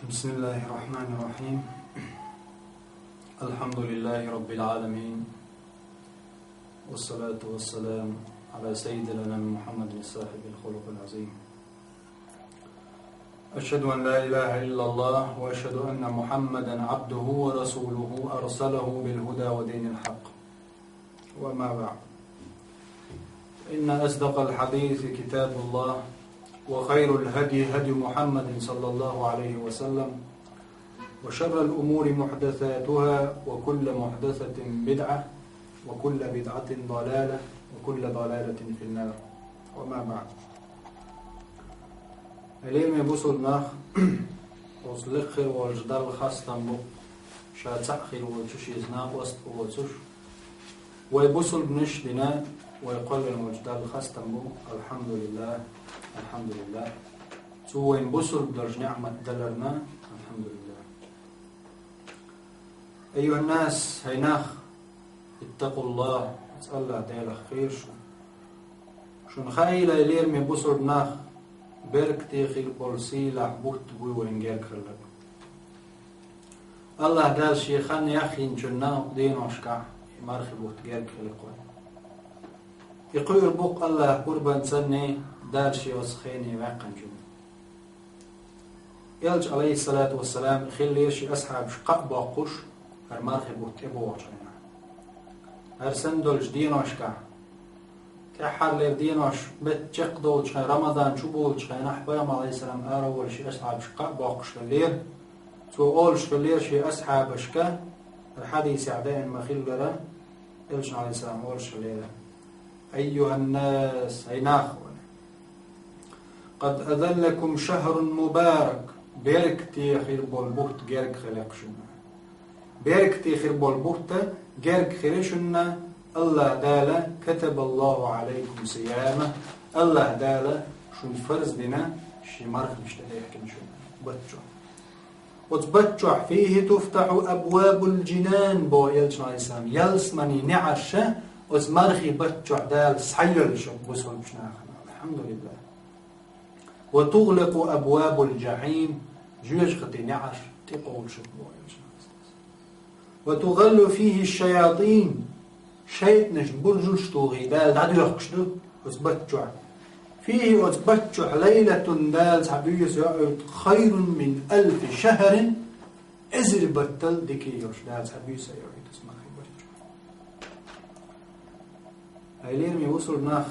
بسم الله الرحمن الرحيم. الحمد لله رب العالمين، والصلاة والسلام على سيدنا محمد صاحب الخلق العظيم. أشهد أن لا إله إلا الله، وأشهد أن محمدا عبده ورسوله أرسله بالهدى ودين الحق. وما بعد، إن أصدق الحديث كتاب الله، وخير الهدي هدي محمد صلى الله عليه وسلم، وشر الأمور محدثاتها، وكل محدثة بدعة، وكل بدعة ضلالة، وكل ضلالة في النار. وما بعد، اليوم بوصل ناخ وصلخر والجدال خاصة بو شاتخر وتشيزنا وسط وتش ويبوصل بنش لنا ويقول الوجدال خاصة بو الحمد لله الحمد لله. سو ينبوصل بدرج نعمة دلرنا الحمد لله. أيها الناس، هيناخ اتقوا الله، اسأل الله ديال خير شو نخايل إلير من بوصل بناخ برك تيخي البولسي لحبوت بوي وينجير خلق الله دال شيخان يخي نجنا دين وشكا مارخي بوت جير خلق يقول بوق الله قربان سني دار شي وسخيني واقن جن يلج عليه الصلاة والسلام خلي شي أصحاب شقاء باقوش هر مارخي بوت إبو وشنا هر سندول جدين وشكا كحر لردين وش بتشق دولش رمضان شو بولش نحبهم عليه السلام أول شي أصحاب شقاء باقوش خلير تو أولش خلير شي أصحاب شكا الحديث عدين مخيل لرا إلش عليه السلام أولش خلير. أيها الناس، هيناخ قد أذلكم شهر مبارك بيركتي خير بولبوت جيرك خلقشنا بيركتي خير بولبوت جيرك خيرشنا. الله دالا كتب الله عليكم صيامه. الله دالا شو فرز بنا شي مرخ مشتريحكم شو بتشوح وتبتشوح فيه تفتح أبواب الجنان بو يلش عليه السلام يلسمني نعشة وزمرخي بتشوح دال صحيل شو بوصل بشناخنا الحمد لله. وتغلق أبواب الجحيم جوج خطي نعش تقول شو بو يلش وتغل فيه الشياطين شيء نجبر جوش توغي دال دادو يخشدو وتبتشوح فيه وتبتشوح ليلة دال سعبيس يعود خير من 1000 شهر إزر بطل ديكيوش دال سعبيس يعود اسمه بتشوح. هايلير مي وصل ناخ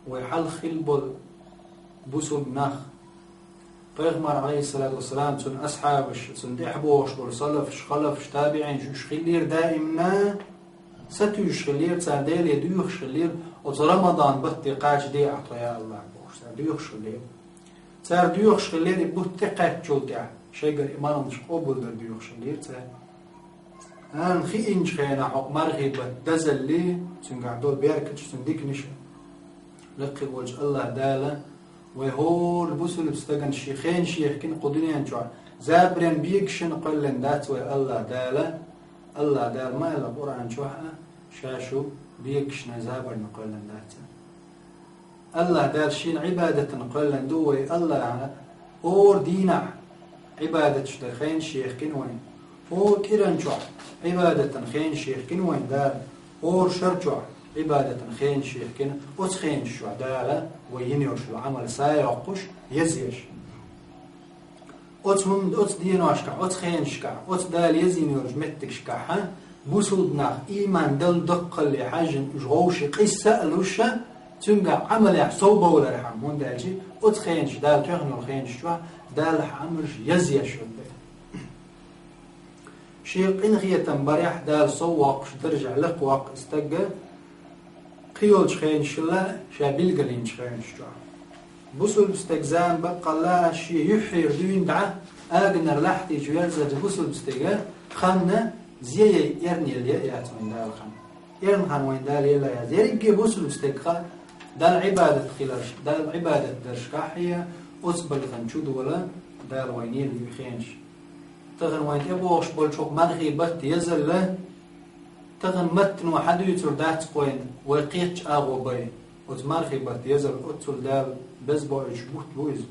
ويحل خلبل بوصل ناخ پیغمبر عليه الصلاة والسلام تون أصحابش تون دحبوش برصلفش خلفش تابعين شوش خلير دائمنا ستوش خلير تسارديل يدوش خلير وترمضان بطي قاش دي أعطى يا الله بوش تساردوش خلير تساردوش خلير يبوت قاش جوتع شيء قال إيمان مش قبول دردوش خلير تسار أنا خي إنش خينا حق مرغبة دزل لي تنقعدول بيركتش تنديك نشا لقي وجه الله دالا وهو البوسل بستغن شيخين شيخين قدنيان جوا زابرين بيكشن قلن دات الله دالا الله دال ما إلا قرآن جوها شاشو بيكشن زابرين قلن دات الله دال شين عبادة قلن دوي الله اور دينا عبادة شدخين شيخين وين اور كيران جوا عبادة خين شيخين وين دال اور شرجوا عبادة خين شيخين وتخين شو دالا وينيوش العمل سايقش يزيش أتهم أت ديناشكا أت خينشكا أت دال يزينيوش متكشكا ها بوسودنا إيمان دل دق اللي حاجة جوش قصة لوشة تنقع عمل صوبة ولا رحم من دالجي أت خينش دال تخنو الخينش شو دال عمرش يزيش شيء إنغية تنبريح دال صواق درجع لقواق استقى قيول شخينش الله شابيل قلين شخينش شو بوصل بستجزان بقى الله شيء يحير دين دعاء أجنر لحتي جوالزة بوصل بستجا خمنا زي يرني اللي يأتمن دال خم يرن خم وين دال يلا يزيرك بوصل بستجا دال عبادة خلاش دال عبادة درشكاحية أصبر خنشود ولا دال وينير اللي بخينش تغن وين يبوش بولشوك مرغي بت يزل له تغن متن وحدو يتر دات قوين ويقيتش آغو بي وتمرغي بت يزل أتر دال بس بوش بوت بويز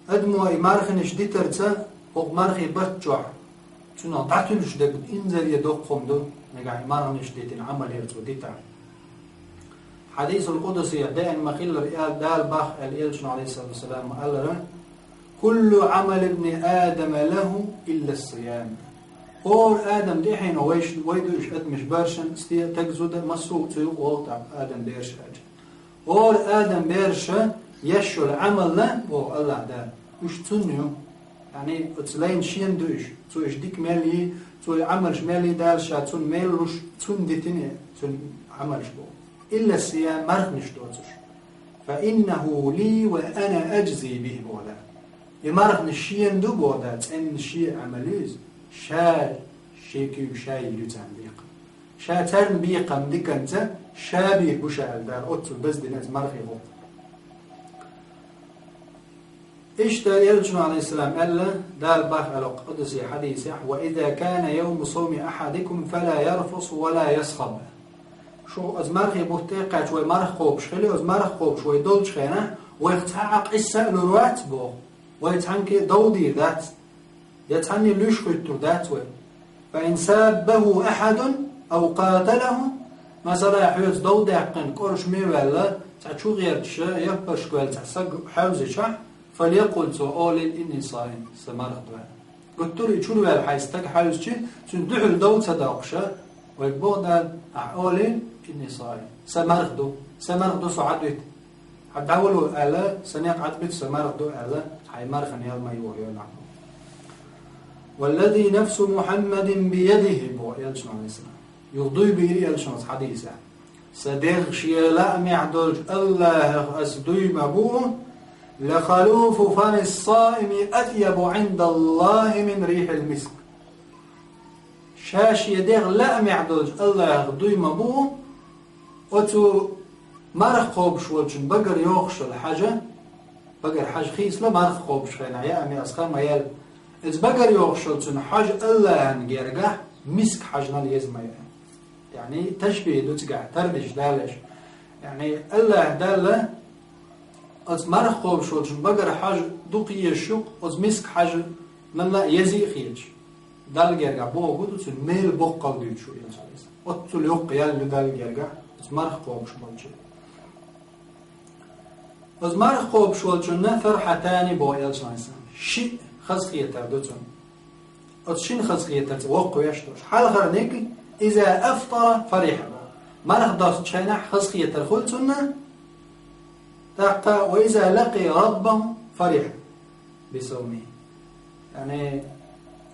أدمو إمارخنش دي ترتا وق مارخي بتجوع تنا تعتلش دك إنزل يدقهم دو نجا إمارخنش دي تنعمل يرتو دي تعمل حديث القدسي دائما مخيل رئال دال باخ الإلشن عليه الصلاة والسلام قال كل عمل ابن آدم له إلا الصيام اور آدم دي حين ويدوش أدمش بارشن استيا تجزود مسوق تيوق وقت آدم بيرش أجل اور آدم بيرش يشو العمل له و الله دا وش تنيو يعني اتلين شين دوش تو اش ديك مالي تو عملش مالي دالشا تون ميلوش تون ديتني تون عملش بو إلا الصيام مرخنش دوتش فإنه لي وأنا أجزي به بولا يمرخن الشين دو بولا تأن الشيء عمليز شا شيكي وشاي يلوتان بيق شا ترن بيقم ديك انت شابيه بوشا الدار أطل بس دينات مرخي بو إيش دا يلجم عليه السلام قال دال باخ على قدسي حديث وإذا كان يوم صوم أحدكم فلا يرفص ولا يصخب شو از مرخي بوتيقات شوي مرخ خوب شخلي از مرخ خوب شوي دول شخينا ويختعق إسا لروات بو ويتعنك دودي ذات يتعني ليش خيطر ذات وي فإن سابه أحد أو قاتله مثلا يحيوز دودي عقن كورش ميوالا تعشو غير تشا يبرش كوال تحسق حوزي شح فليقل سؤال إني صائم سمرخ دوان قلت له شو الوال حيستك حوز شي تندحل دود صداقشا ويقبوض أقول إني صائم سمرخ دو صعدت حد أولو ألا سنيق عدبت سمرخ دو ألا حي مرخن يوم يوهيون والذي نفس محمد بيده بو يلشن عليه السلام يغضي به يلشن حديثا صديق شيء لا معدل الله أسدوي مبوه لخلوف فم الصائم أطيب عند الله من ريح المسك شاش يدير لا معدل الله غضي مبوه وتو مرخ خوبش وجن بقر يوخش الحاجة بقر حاج خيس لا مرخ خوبش خينا يا أمي أسخان ما يل إذ بقر يوخش وجن حاج الله هنجرجح مسك حاجنا ليزما يعني تشبيه دوتقع تردش دالش يعني الله دالة از مرخ خوبش وجن بقر حاج دوقي الشوق از مسك حاج من لا يزي خيج دال جرجع بو قدو تن ميل بقال ديت شو ينساليس أتل يوق يال دال جرجع از مرخ خوبش وجن از مرخ خوبش وجن نثر حتاني بو يلسانس شيء خزخية تردتون از شين خزخية ترد وقو يشتوش حال خرنيك إذا أفطر فريح مرخ داس شينح خزخية ترخلتون تقى وإذا لقي ربه فرح بصومه يعني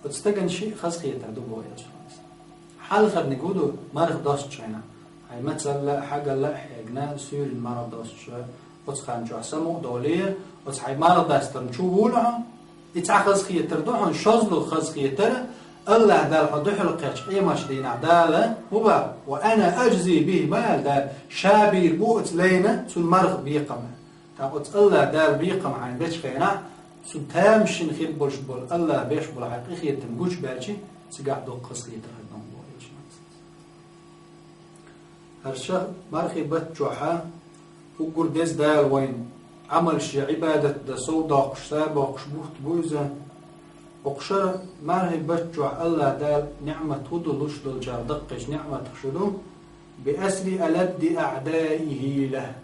وتستجن شيء خزخية تردو بو يلسانس حال خرنيكودو مرخ داس شينح هاي مثلا حاجة لا حاجنا سير المرض داس شينح وتخان جو عسمو دولية وتحي مرض داستن شو بولها يتعخذ خيتر دوحن شازلو خذ خيتر الله دال حدوح القيش قيمش دين عدالة وبا وأنا أجزي به مال دال شابير بوت لينا سن مرغ بيقمه تاقوت الله دال بيقم عين بيش خينا سن تامشن خير بولش بول الله بيش بول حقي خيتم قوش بارشي سيقاح دو قص خيتر هدنم بولش هرشا مرخي بتجوحا وقول ديز دال وين عمل شي عبادة دا صوداقش سابقش بوحت بوزة وقشر مرهي بتجوع الله دال نعمة هدو لشدو الجاردقش نعمة تخشدو بأسر ألد أعدائه له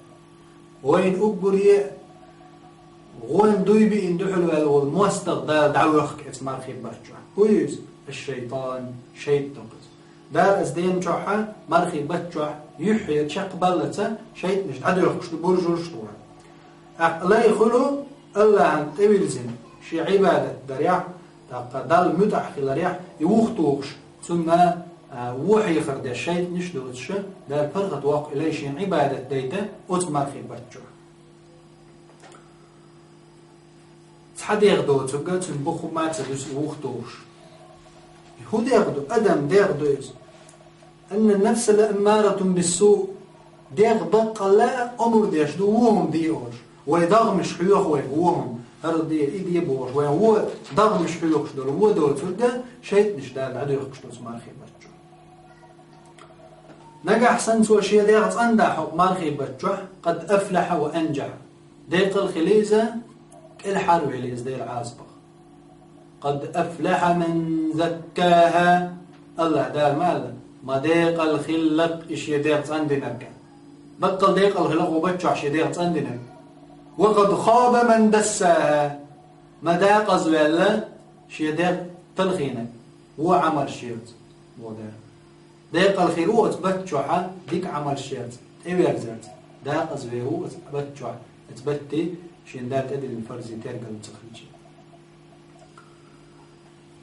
وين أقبري غوين دويبي اندحلو والموستق دال دعوخك اسمارخي بتجوع كويس الشيطان شيطنقز دال أزدين جوحا مرخي بتجوع يحيى تشقبلته شيط مش عدو يخش برجوش طول لا يخلو الله عن طويل زين شي عبادة دريع دال متح في دريع يوختوش ثم وحي خرد الشيط نشدوتش دال فرغت واق إليش عبادة ديته أتمر في بتجوع تحد يغدو تقول تنبخو ما تدوس يوختوش يهود يغدو أدم ديغدوز أن النفس لأمارة بالسوء ديغ لا أمر ديش دوهم ديوش ويضغمش حيوخ ويهوهم هردي إيدي بوش وهو ضغمش حيوخش دول هو دول تلقى شيء مش دال عدو يخش دول مارخي بتجوح نجح سنسو شيء ديغت أندح مارخي بتجوح قد أفلح وأنجح ديق الخليزة الحلوة اللي إزدي العاصبة قد أفلح من زكاها الله دار ماذا ما ديق الخلق إيش يديق عندنا بطل ديق الخلق وبتشع شديق عندنا وقد خاب من دساها ما داق أزوال شديق تلخينك هو عمل شيرت ودار ديق الخير هو تبتشع ديك عمل شيرت إيه يرزت داق أزوال هو تبتشع تبتي شندات أدل الفرز ترقل تخرج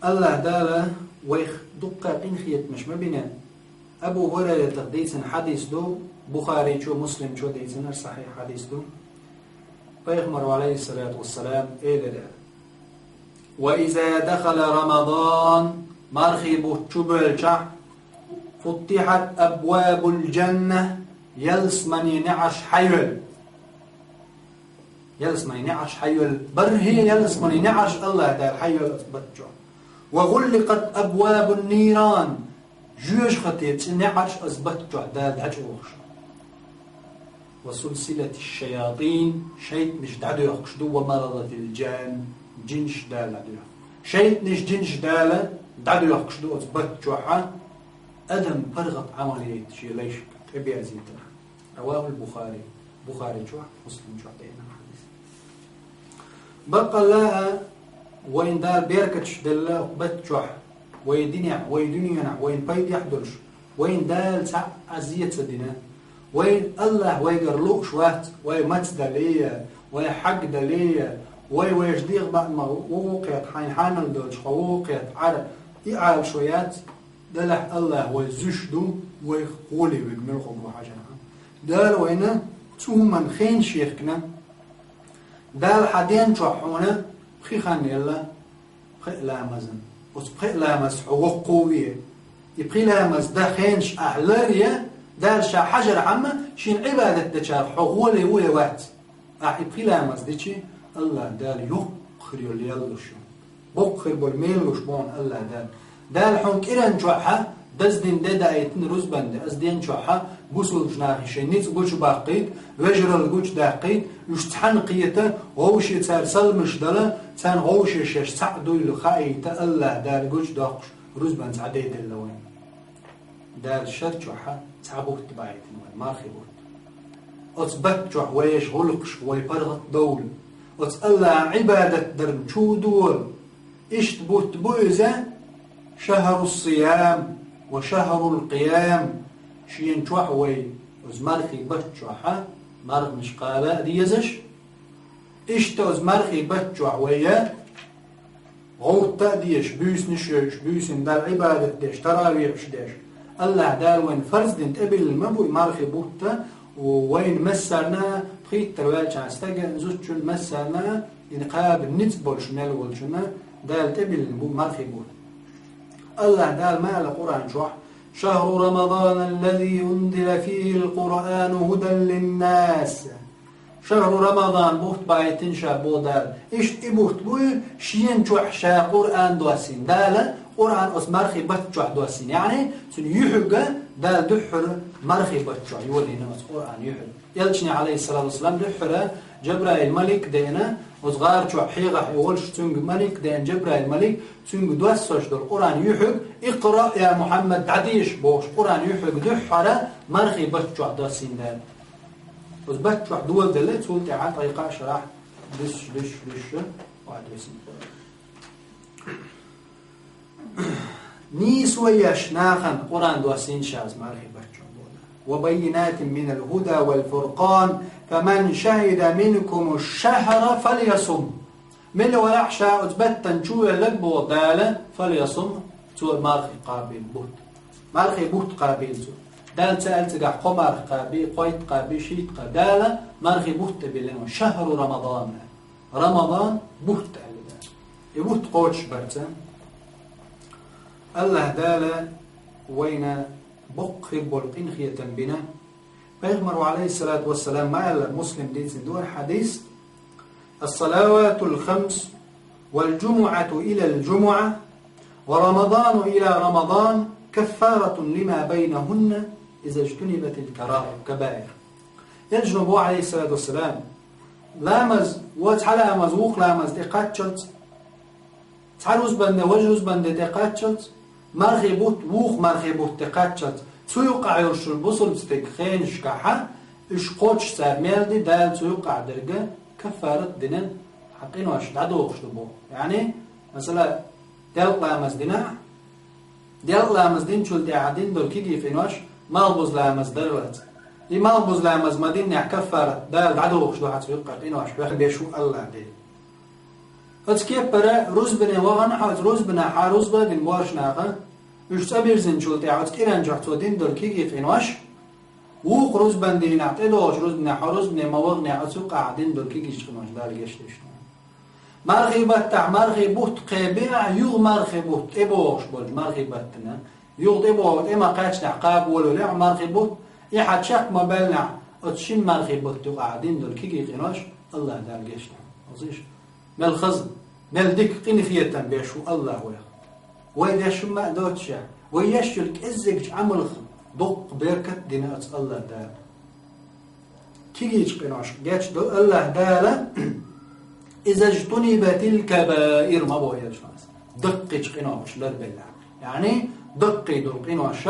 الله داله ويخ دقة إنخيت مش مبنى أبو هريرة تقديس حديث دو بخاري شو مسلم شو ديسنا صحيح حديث دو فيخمر عليه الصلاة والسلام إلى لا وإذا دخل رمضان مرخب تشبلشع فتحت أبواب الجنة يلسمني نعش حيول يلسمني نعش حيول برهي يلسمني نعش الله دار حيول أثبتشع وغلقت أبواب النيران جوش خطيت نعش أثبتشع دار هجوش وسلسلة الشياطين شيط مش دعدو يخشدو ومرضة الجان جنش دالة شيط مش جنش دالة دعدو يخشدو أثبتشع أدم برغط عملية شي ليش تبي أزيدنا رواه البخاري بخاري شو مسلم شو عطينا حديث بقى لها وين دار بيركتش دلله بتشح وين دنيا وين بيد يحضرش وين دال سع أزيد سدنا وين الله ويقرلوك شوات وين متس دلية وين حق دلية وين ويجديق بعد ما وقعت حين حانل دوش وقعت عرب يعال شويات دلح الله ويزشدو ويقولي ويقملقوا بحاجنا دال وين تومن خين شيخنا دال حدين شحونا بخي خان يلا بخي لامزن وبخي لامز حقوق قوية يبخي لامز دا خينش أحلاريا دال شا حجر عما شين عبادة دشار حقولي ويا وات يبخي لامز ديشي الله دال يقخر يلي يلا شو بقخر بالميل وشبون الله دال حنك إيران شوحة دزدين دادا ايتن رزبند ازدين شوحة بوصل جناحي شينيت قوش باقيت وجرل قوش داقيت يشتحن قيته غوش يتسار سلمش دلا تان غوش يشيش سعدو يلخايته الله دال قوش داقش رزبند عديد اللوين دال شد شوحة تعبوت تبايتن مارخي بوت أتبت شوح ويش غلقش ويبرغت دول الله عبادة درم شو دول إشت بوت بوزة شهر الصيام وشهر القيام شين شوحوي وزمارخي بتشوحة مارخ مش قابا ديزش إشتا وزمارخي بتشوحويا غوطة ديش بيس نشيش بيس دال عبادة ديش تراويح ديش الله دار وين فرز دين تقبل المبوي مارخي بوتا وين مسرنا بخيت تروالش عستاقا نزوتشون مسرنا ينقاب نتبولش نالولشنا دال تقبل المبوي مارخي بوتا الله دال ما القرآن شوح شهر رمضان الذي أنزل فيه القرآن هدى للناس شهر رمضان بوت بايتن شابو دال إيش إبوت بوي شين شوح شا قرآن دواسين دال قرآن أس مرخي بتشوح دواسين يعني سن يحق دال دحر مرخي بتشوح يولي ناس قرآن يحق يلشني عليه الصلاة والسلام دحر جبرائيل ملك دينا وصغار شو حيغة يقولش تنج ملك دين جبرائيل ملك تنج دوسش دل قرآن يحق اقرأ يا محمد عديش بوش قرآن يحق دحر مرخي بتشوح دواسين دال بس بتشوح دول دلت سولت عاد طريقة شرح دش واحد اسم نيس وياش ناخن قرآن دواسين شاز مرخي بتشوح وبينات من الهدى والفرقان فمن شهد منكم الشهر فليصم من ولحشا أثبتن شو يلب وضالة فليصم تو مارخي قابل بوت مارخي بوت قابل تو دال سألت قح قمر قابل قيت قابل شيت قدالة مارخي بوت بلنا شهر رمضان بوت يبوت قوش برتا الله دالة وين بقخر بولقين خية بنا فيغمر عليه الصلاة والسلام مع المسلم دين سندور حديث الصلوات الخمس والجمعة إلى الجمعة ورمضان إلى رمضان كفارة لما بينهن إذا اجتنبت الكبائر يجنب عليه الصلاة والسلام لامز وتحلا مزوق لامز دقاتشلت تعروز بند وجروز بند دقاتشلت مرغبوت ووق مرغبوت دقاتشلت تيوقع يرش البصل بستك خينش كحا إش قوتش ساميل دي دال تيوقع درجة كفارة دينن حقين واش دعوش دبو يعني مثلا دال لامز دينا دال لامز دين شول دي عادين دول كيجي فين واش مالبوز لامز درلت دي مالبوز لامز مدين كفارة دال دعوش دو حتى يوقع دين واش بياخد بيشو الله دي اتكيب برا روز بنا وغنا حاز روز بنا حاروز بدين بارش ناقه مش تبير زين شول دي عاد كيران جحتو دين دول كيجي فين واش ووق روز بندين عتلوش روز بنا حاروز بنا موغني عتسوق قاعدين دول كيجي شخماش دال جشتش مرغبت تاع مرغبوت قبيع يغ مرغبوت ابوش بول مرغبتنا يغ ابوت اما قاتش عقاب ولا لا مرغبوت يحد شق ما بالنا اتشين مرغبوت قاعدين دول كيجي قناش الله دال جشت عزيش مال خزن مال ديك قنفية بيشو الله ويا شو ما دوتش ويشلك ازك عمل دق بركة دينات الله دال كيجي قناش جاتش دو الله دال إذا اجتنبت الكبائر ما بويا شخص دقيش قناش لر بالله يعني دقي دول قناش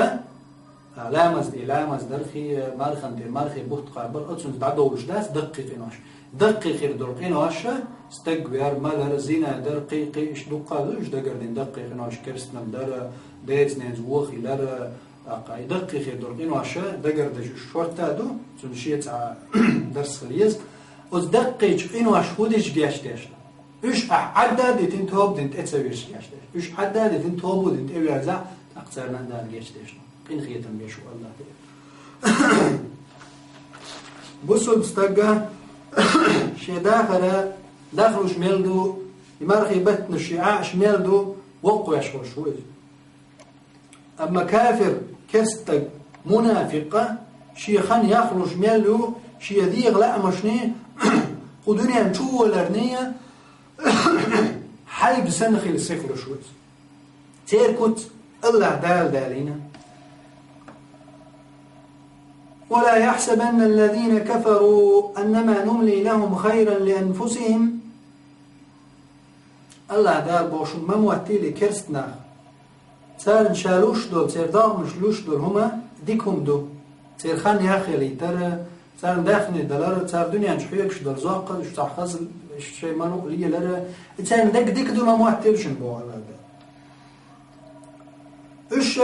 لامز دي لامز درخي مرخن دي مرخي بوت قابل أتصل تعدوش داس دقي قناش دقي خير دول قناش استقبر مال زينة درقي قيش دقة دوش دقردين دقي قناش كرسنا در ديتنز وخي لر أقاي دقي خير دول قناش دقردش شورتا دو تنشيت درس خليز از دقیق اینو اشودش گشتش. اش عدد دین توب دین اتسویش گشتش. اش عدد دین توبو دین اویرزا اقصر نندال گشتش. این خیتم بیشو الله دید. بسول بستگه شی داخلش میلدو یمرخی بطن شیعش میلدو وقوش خوشویز. اما کافر کستگ منافقه شيخان يخرج ميلو شي يديغ لا مشني قدنيا نشوه لرنية حيب سنخي للسفر شوز تيركت الله دالينا ولا يحسبن الذين كفروا أنما نملي لهم خيرا لأنفسهم الله دال بوشن مموتي لكرستنا تار نشالوش دول تار داغ نشلوش دول هما ديكهم دو تار خان ياخيلي تار تار داخني دلار تار دنيا نشحيك شدر زاقل شتحخص الشيء مانو ليه لره تار دك ديك دو مموتي بشن بو الله دال إش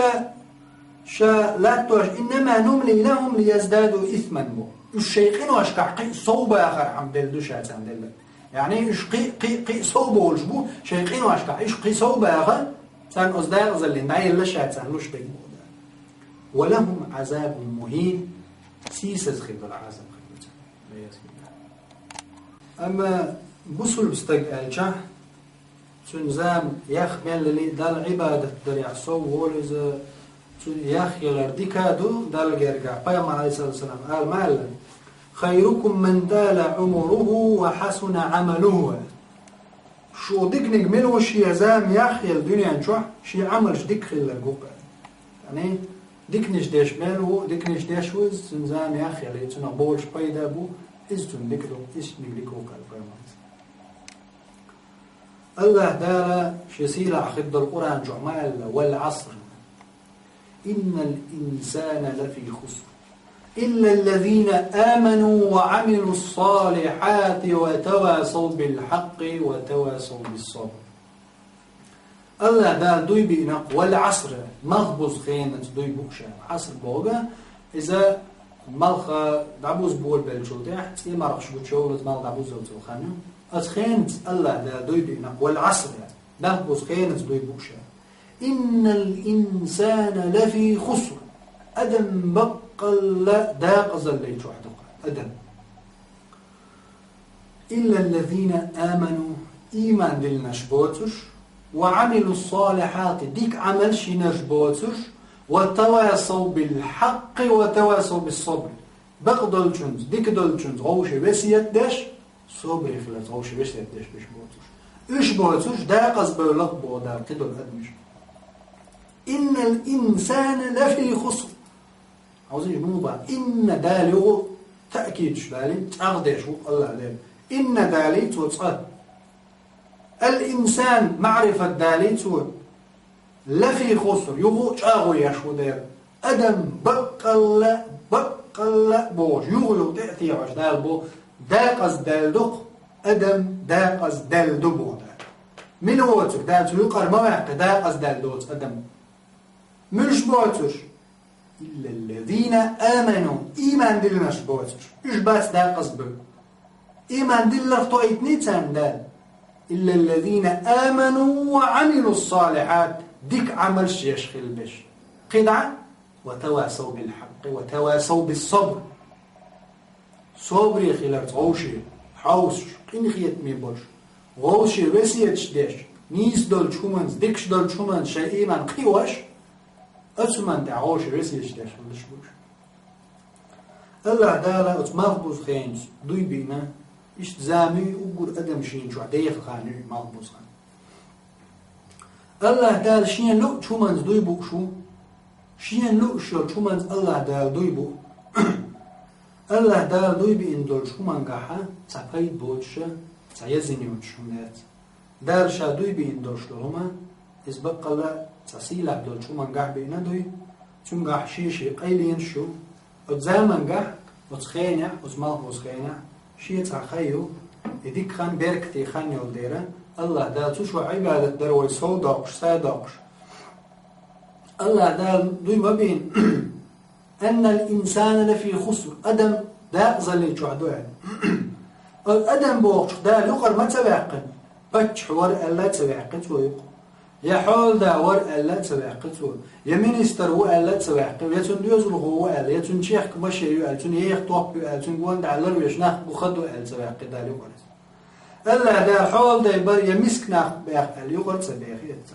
شا لا توش إنما نملي لهم ليزدادوا إثما بو الشيخين واش كحقي صوبة آخر حمد الدوش عند الله يعني إش قي صوبة والجبو شيخين واش كحقي إش قي صوبة آخر سان أصدار أزلين دعي اللي شاتسان لوش بيك مودا ولهم عذاب مهين سيسز خير العذاب أما بصل بستقالجه تنزام يخمل للي دال عبادة دريع صوب ولز يخيل ديكادو دال جرجع قيام عليه الصلاة والسلام قال مالا خيركم من دال عمره وحسن عمله شو ديك نجمله شي زام يخيل الدنيا نشوح شي عمل ديك خيل الجوق يعني ديك نش داش ماله ديك نش داش وز تنزام يخيل يتنا بولش بيدا بو إزتون ديكلو إيش نجلكو قال الله دار شسيلة خد القرآن جمال والعصر إن الإنسان لفي خسر إلا الذين آمنوا وعملوا الصالحات وتواصوا بالحق وتواصوا بالصبر الله دار دوي بينق والعصر مغبوز خينة دوي بوشا عصر بوغا إذا مالخا دعبوز بول بالجودة إيه ما رخش بتشولت مال دعبوز زوجته خانم أتخينت الله دا دوي بينق والعصر مغبوز خينة دوي بوشا إن الإنسان لفي خسر أدم بقل داق زلي وحدق أدم إلا الذين آمنوا إيمان للنشبوتش وعملوا الصالحات ديك عمل شي نشبوتش وتواصوا بالحق وتواصوا بالصبر بقدل جنز ديك دل جنز غوشي بس يدش صبر خلاص غوشي بس يدش بش بوتش إيش بوتش داقز بلق بودا كدل أدمش إن الإنسان لفي خسر عاوزين نوبة إن دالغ تأكيد شبالي تأغدش الله عليه إن داليت وصد الإنسان معرفة داليت لفي خسر يغو شاغو يشو دير أدم بقل بوش يغلو تأثي عش دال بو داقز دال دق أدم داقز دال دبو من واتر دال يقر مواقع داقز دال دوت أدم مش بوتر إلا الذين آمنوا إيمان دل مش بوتر إيش باس داقز بو إيمان دل لفتوئت نيتان دال إلا الذين آمنوا وعملوا الصالحات ديك عمل شيش خلبش قدعة وتواسوا بالحق وتواسوا بالصبر صبري خلال غوشي حوش قين خيت ميبوش غوشي وسيت شديش نيس دول شومنز ديكش دول شومنز شيء من قيوش أتمنى تعوش وسيت شديش ولش بوش الله دالا أتمغبوز خينز دوي بينا إشت زامي وقول أدم شين شو عديخ خاني مغبوز خان الله دال شين لو شومنز دوي بو شو شين لو شومنز الله دال دوي بو الله دال دوي بي إن دول شومن قاحا تسابقيد بوتشا تسايزيني وتشونات دال شا دوي بي إن دول شلوما إزبق الله تسيلا دول شومن قاح بينا دوي تون قاح شيشي قيلين شو وتزامن قاح وتخينع وتمغبوز خينع شيء تخيو يديك خان بركتي خان يوديره الله دال توشو عبادة دروي صودقش صادقش الله دال دوي ما بين أن الإنسان لفي خسر أدم دا ظل جهدوه الأدم بوقش دال يقر ما تبعقن بتش ور ألا تبعقت ويق يحول دا ور ألا تبعقت يمين يسترو ألا تبعقت يتون ديوزل هو ألا يتون شيخ كمشي يو يتون يخ طوق يتون قوان دعلر ويشناخ بخدو ألا تبعقت دال يقر الله دا حول دا يبر يمسك ناخ بيقل يقر تبعقت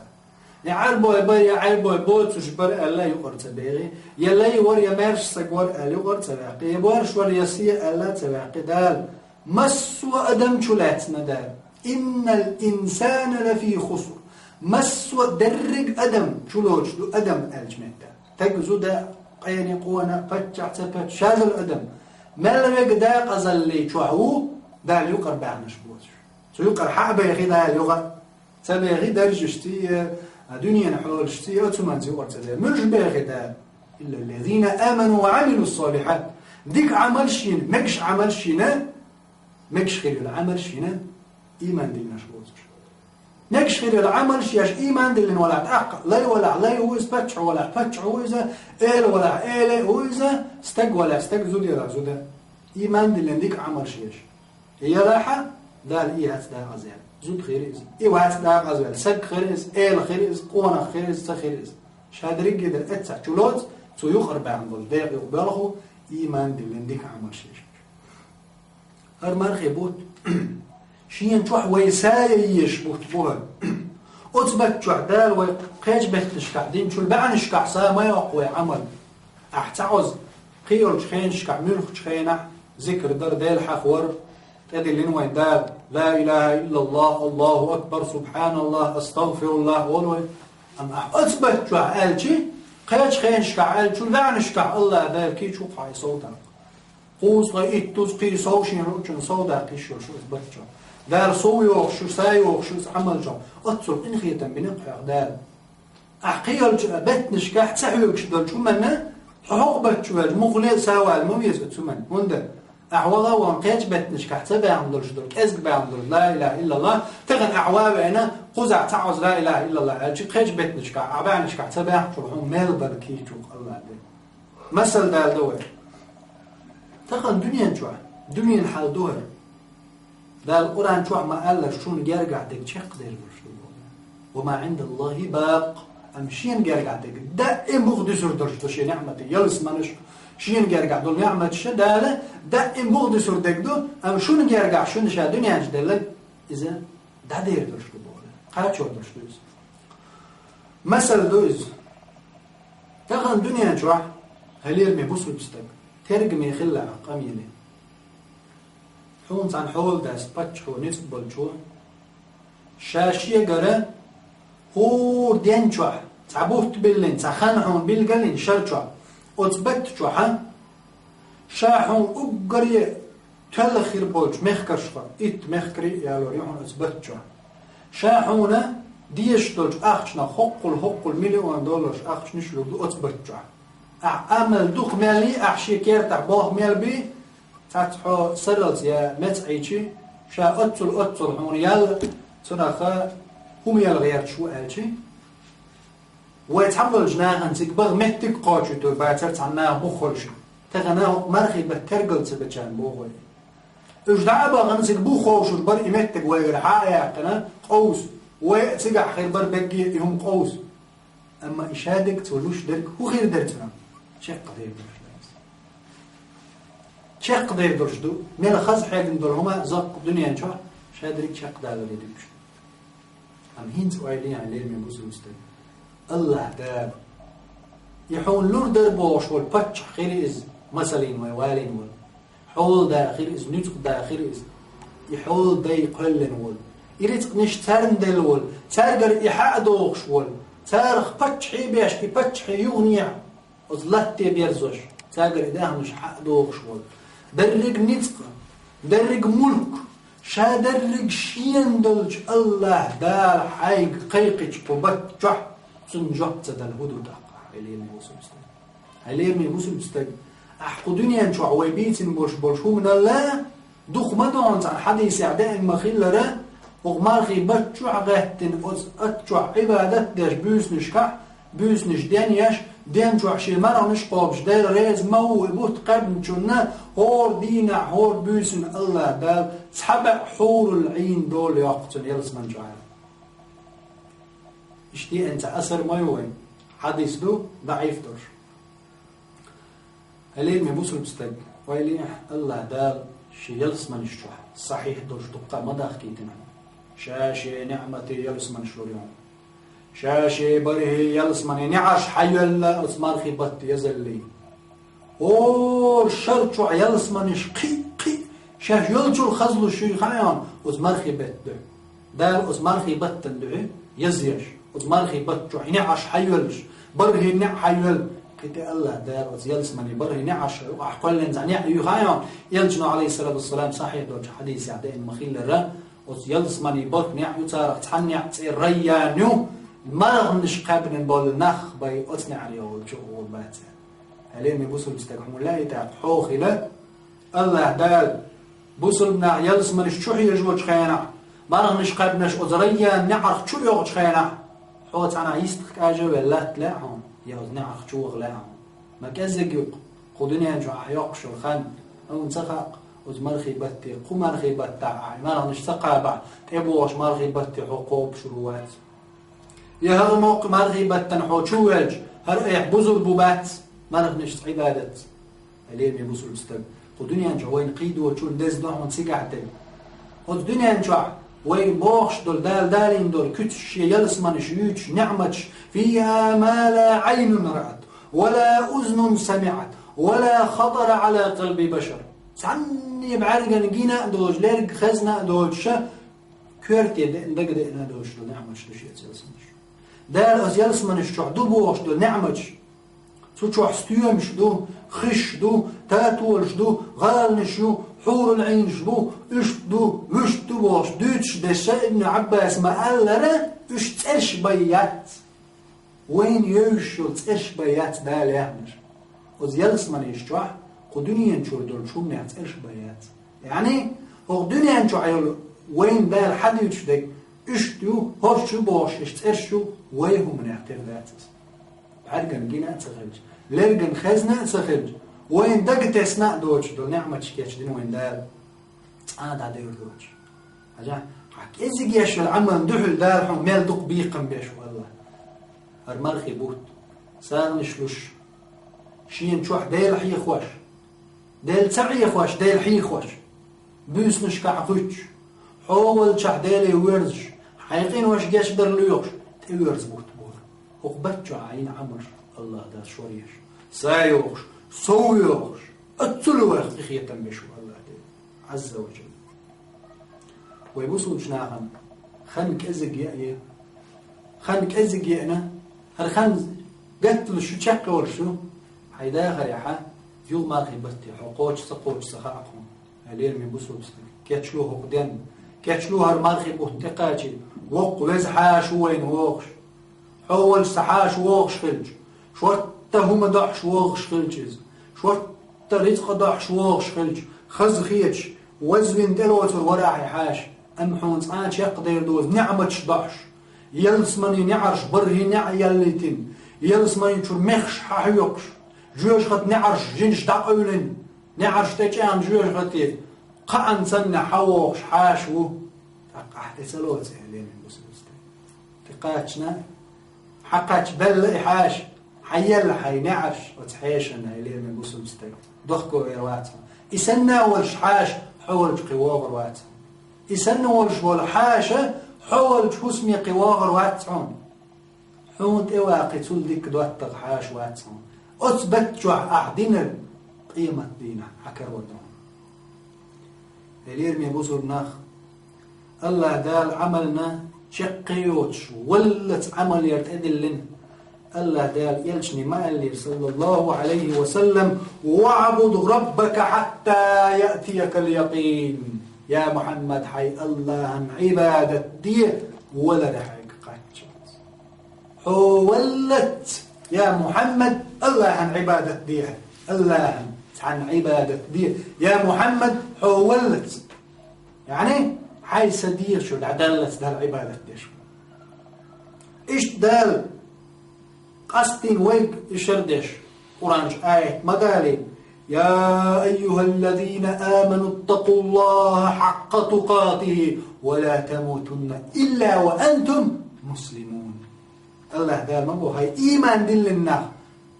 يعربو يبر يعربو يبوت وشبر ألا يقر تبعقت يلي ور يمارش سقور ألا يقر تبعقت يبورش ور يسي ألا تبعقت دال مسوا أدم شلاتنا دال إن الإنسان لفي خسر مسوا درج أدم شلوش دو أدم الجمدة تجزو دا قيني قوانا فتح تبت شاذ الأدم ما لم يقدر قزل لي شوهو دا يقر بعنش بوش سو يقر حابة يخي دا يقر تبي يخي درجشتي دنيا نحول شتي أتمنى يقر تبي مش بيخي دا إلا الذين آمنوا وعملوا الصالحات ديك عمل شين مكش عمل شينا مكش خير العمل شينا إيمان دلنا شبوش نكش خير العمل شياش إيمان دلنا ولا تعق لا ولا لا هو فتح ولا فتح هو إذا إل ولا إل هو إذا استق ولا استق زودي لا زوده إيمان دلنا ديك عمل شياش هي راحة دال إيه هتدا غزال زود خير إز إيه وهتدا غزال سق خير إز إل خير إز قونا خير إز تخير إز شادريك جدا أتسع تلوت تو يخرب عن ضل داق يقبله إيمان دلنا ديك عمل شياش هرمان خيبوت شين تروح ويسايش بوه أثبت جعدال وقيج بهتش قاعدين شو البعنش كعسا ما يقوي عمل أحتعوز قيل شخينش كعمل شخينة ذكر در ديل حخور تدي لنوين دال لا إله إلا الله الله أكبر سبحان الله أستغفر الله والوي أما أثبت جعدال شي قيج خينش كعال شو البعنش كع الله دال كي شو قاي صوتا قوس غيت تسقي صوشين روشن صودا قيش شو أثبت جعدال دار صويوخ شو سايوخ شو عمل جو أتصل إنخية بنقع دار أحقيل بتنش كح تسحيوك شدل شو منا حقبة شو مغلي سوا المميز بتسمن هندا أعوضا وانقيج بتنش كح تبع عمل شدل كأزق بعمل لا إله إلا الله تغن أعواب أنا قزع تعوز لا إله إلا الله قيج بتنش كح عبانش كح تبع شو هم مال بركي شو الله ده مثل دال دوار تغن دنيا شو دنيا حال دوار ده القرآن شو ما قال شون جرجع دك شق دير وما عند الله باق أمشين جرجع دك دائم بغض سر درجته شيء نعمتي يلس منش شين جرجع دول نعمة شدالة دائم بغض سر دك دو أم شون جرجع شون شا دنيا جدلك إذا ده دير درجته بوله قرأت شو درجته مثل دوز تغن دنيا شو هلير مبوس بستك ترجم يخلع قميله حون عن حول دست بچ حو نسبل شو شاشية جرا هو دين شو تعبوت باللين تخان حون بالجلين شر شو أثبت شو ها شاحون أجري تل خير بولش مخكرشخ إت مخكري يالو ريحون أثبتشو شاحونا ديش دولش أخشنا حقل مليون دولار أخش نشلو دو أثبتشو أعمل دوخ مالي أحشي كيرتع بوه مال بي تاتحو سرلت يا متعيشي شا أتل هون يال تناخا هم يال غير شو ألشي ويتحمل جناها تكبر متك قاچو تو باتر تعناه بخورشي تغناه مرخي بترقل تبجان بوغي اجدع باغن تك بوخوش بر إمتك ويغر حايا قنا قوس ويتسقع خير بر بقي يهم قوس أما إشادك تولوش درك هو خير درتنا شيء قدير درش شيء قدير درش دو ميل خز حاجة ندور هما زق دنيا نشوف شادرك شيء قدر اللي درش أم هينز وعلي على اللي من بوسل مستوي الله دار يحول لور دربوش والبتش خير إز مثلين ووالين وال حول دا خير إز نطق دا خير إز يحول دا يقلن وال يريد نشترن دل وال تارجر إحاء دوغش وال تارخ بتشحي بيشكي بتشحي يغنيع أطلتي بيرزوش تارجر إداه مش حق دوغش وال درج نطق درج ملك شا درج شين دلج الله دار حيق قيقش ببتشح سنجبت دل هدو دقا عليهم يوصل مستقيم عليهم يوصل مستقيم أحقو دنيا نشوع ويبيتن بولشو من الله دوخ مدونت عن حديث أعداء مخيل لرا وغمارخي بتشوع غهتن أتشوع عبادت داش بيوس نش دانياش دان شوع شي مرة نشقوبش داير ريز مو بوت قرن شنا هور دينا هور بيوسن الله دال سحبع حور العين دول يقتل يلس من جعل اشتي انت أثر ما يوين حديث دو ضعيف دوش هلين مبوسل بستق ويلي الله دال شي يلس من الشوح صحيح دوش دقة مداخ كيتنا شاشي نعمتي يلس من شلوريون شاشي بريه يلس من نعش حيلا اسمار خيبت يزلي اور شرطو يلس من قي شاش يلجو الخزلو شي خليان اسمار خيبت دال اسمار خيبت تندعي يزيش اسمار خيبت جو نعش حيلش بريه نع حيل كتي الله دار يلس من بريه نعش احقل نزع نع يخايان يلجنو عليه الصلاه والسلام صحيح دوج حديث يعدين مخيل الر يلس من بر نع يتارق تحنع ريانو مرغ نش قابن بول نخ باي أتنع عليه والجو والبات عليه بوصل بستقحم لا يتعب حوخي الله دال بوصل بنا يلس من الشوحي يجوج خيانا مرغ نش قابنش أزريا نعرق شو يوغج خيانا حوت أنا يستخك أجو ولا تلاعهم يوز نعرق شو غلاهم ما كزق يوق خدني أنجو عيوقش الخان أو نسخق وز مرخي بتي قو مرخي بتاع مرغ نش تقابع تبوش مرخي بتي حقوب شروات يا هذا موقع مرغي بتنحو شوج هر يحبزوا البوبات مرغ نشت عبادة عليهم يبوسوا الستب ودنيا نجوا وين قيدوا وشون دز دوح من سيقعتين ودنيا نجوا وين بوخش دول دالين دول كتش يلس منش يوش نعمتش فيها ما لا عين رأت ولا أذن سمعت ولا خطر على قلب بشر سعني بعرقا نجينا دوج ليرق خزنا دوج شا كورتي دقدقنا دوج دو نعمتش لشيء تلسمش دال از يلس من الشوح دو بوش دو نعمج سو شوح ستيومش دو خش دو تاتولش دو غالنش دو حور العينش دو اشت دو وشت دو بوش دوتش دشا ابن عباس ما قال لنا اشت اش بيات وين يوشو اش بيات دال يهمش از يلس من الشوح قدنيا نشور دول شو منعت اش بيات يعني هو دنيا نشوح وين دال حد يتشدك اشتو هرشو باش اشترشو ويهو من اعتراضات بعرقن جينا تخرج لرقن خزنا تخرج وين دقت اسناء دوش دو نعمة شكيش دين وين دال دا دير دوش حاجة حك ازيق يشو العمل دحل دار حم ميل دق بيقم بيش والله هرمرخي بوت سان نشلوش شين شوح ديل حي خوش ديل تعي خوش ديل حي خوش بيس نشكع خوش حاول شح ديلي ورزش حيقين واش جاش در ليوش تيورز بوت بور وقبتشو عين عمر الله دا شوريش سايوش سويوش اتلوخ اخية تنبشو الله دي عز وجل ويبوسو جناهم خانك ازق يأيه خانك ازق يأنا هل خان قتل شو تشقى ورشو حيدا غريحة يوم ما غيبتي حقوش سقوش سخاقهم هلير من بوسو بستك كيتشلوه قدام كيتشلوه المرخي بوتقاتي وق وزحاش وين وقش حول سحاش وقش خلج شوت هما دحش وقش خلجز شوت رزق دحش وقش خلج خز خيتش وزوين دلوتر وراحي حاش أمحون صانش يقدر دوز نعمتش دحش يلس مني نعرش برهي نع يلتين يلس مني شو مخش حيوقش جوش خد نعرش جنش دقولن نعرش تجان جوش خد قان سن حوقش حاشو تقحت سلوت هلين المسلمين تقاتشنا حقاتش بل حاش حيل حي نعرش وتحيشن هلين المسلمين دخكو إرواتهم يسنى والش حاش حولج قواغر واتهم يسنى والش والحاشة حولج حسمي قواغر واتهم حونت إواقي تولدك دواتق حاش واتهم أثبت جوع أحدنا قيمة دينا حكر ودهم هلير ميبوزو الناخ الله دال عملنا شقيوتش ولت عمل يرتدلن الله دال يلشني ما اللي صلى الله عليه وسلم واعبد ربك حتى يأتيك اليقين يا محمد حي الله عن عبادة دي ولا رحيك قاتشت حولت يا محمد الله عن عبادة دي الله عن عبادة دي يا محمد حولت يعني حي سدير شو دلت دال عبادة دي شو إيش دال قصدين ويك يشردش قرآن آية مقالي يا أيها الذين آمنوا اتقوا الله حق تقاته ولا تموتن إلا وأنتم مسلمون الله دال مبو هاي إيمان دلنا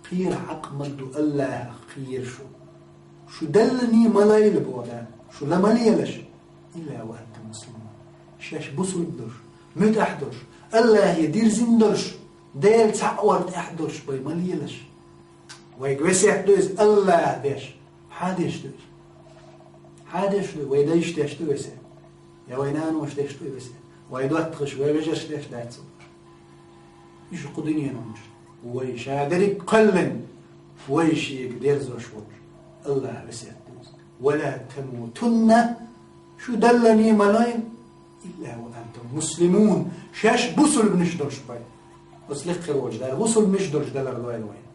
خير حق مدو الله خير شو دلني ملايل بودا شو لما ليلش إلا وأنتم مسلمون شاش بصر بدرش مت أحدرش الله يدير زندرش ديل تعورت أحدرش باي مليلش ويقوسي أحدوز الله ديش حادش دوش حادش دوش ويديش ديش دوش يا وينان وش ديش دوش ويدوتخش ويبجش ديش دايتو إيش قدنيا نمش ويش هادريك قلن ويش يقدر زوشور الله بس يحدوز ولا تموتن شو دلني ملايين إلا وأنتم مسلمون شاش بوصل بنشدرش باي بس لك خروج ده وصل مشدرش ده لرضوين وين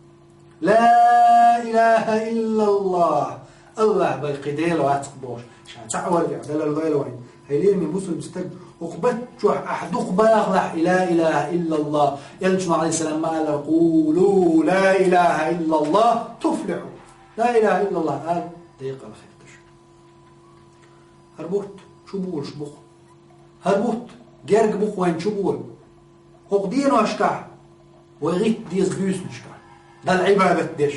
لا إله إلا الله الله بالقديل واتقبوش شان تعور ده لرضوين وين هيلين من بوصل مستقبل وقبت جوح أحدق باغلح لا إله إلا الله يلجمع عليه السلام ما قال قولوا لا إله إلا الله تفلحوا لا إله إلا الله قال دقيقة الخير هربوت شو بول شو بخ هربوت جرج بخ وين شو بول هقدين واشكع وغيت ديز بيوس نشكع ده العبادة ديش